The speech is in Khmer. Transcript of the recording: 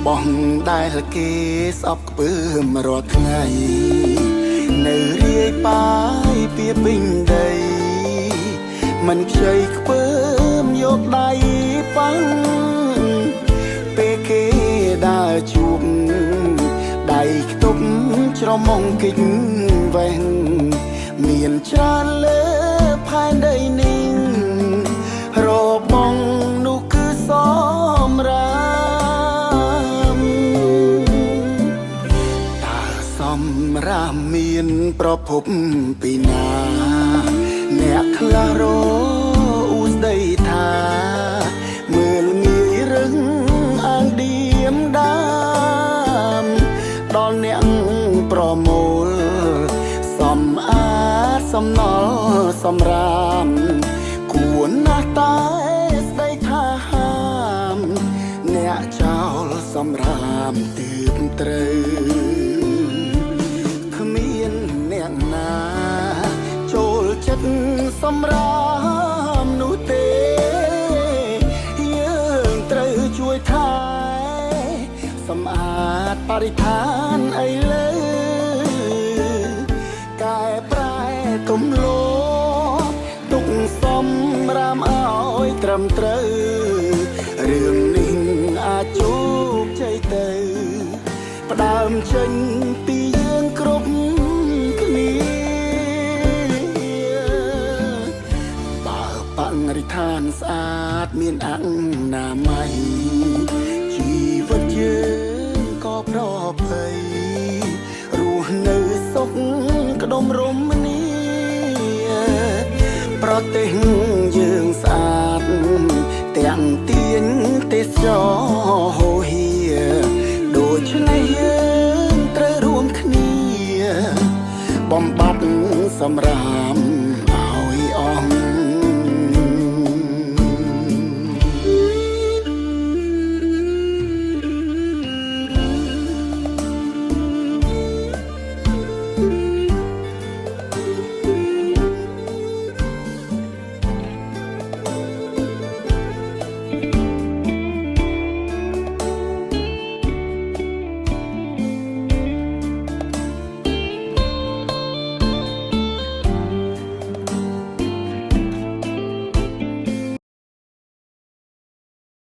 បងដែលគេស្អប់ខ្ពើមរាល់ថ្ងៃនៅរាយប៉ាយពីពេញដីមិនខ្ចីខ្ពើមយកដៃប៉ាំងពេលគេដើរជួបដៃខ្ទប់ច្រមុំគិចវែងមានច្រើនលើផែនដីនេះរបងនោះគឺសមរាមតើសមរាមមានប្រភពពីណាអ្នកខ្លះរអ៊ូស្ដីថាមើលងាយរឹងអាងឌៀមដាមដល់អ្នកប្រមូលសំអាតសំណល់សំរាមគួរណាស់តែស្ដីថាហាមអ្នកចោលសំរាមទើបត្រូវគ្មានអ្នកណាចូលចិត្តសំរាមនោះទេយើងត្រូវជួយថែសម្អាតបរិស្ថានអីលើកែប្រែទម្លាប់ទុកសំរាមឲ្យត្រឹមត្រូវរឿងនេះអាចជោគជ័យទៅផ្ដើមចេញពីយើងគ្រប់គ្នាបើបរិស្ថានស្អាតមានអនាម័យជីវិតយើងក៏ប្រភ័យរស់នៅសុខក្តុំរមនាប្រទេសយើងស្អាតទាំងទាញទេសចរហូហៀដូច្នេះយើងត្រូវរួមគ្នាបំបត្តិសំរាមឲ្យអស់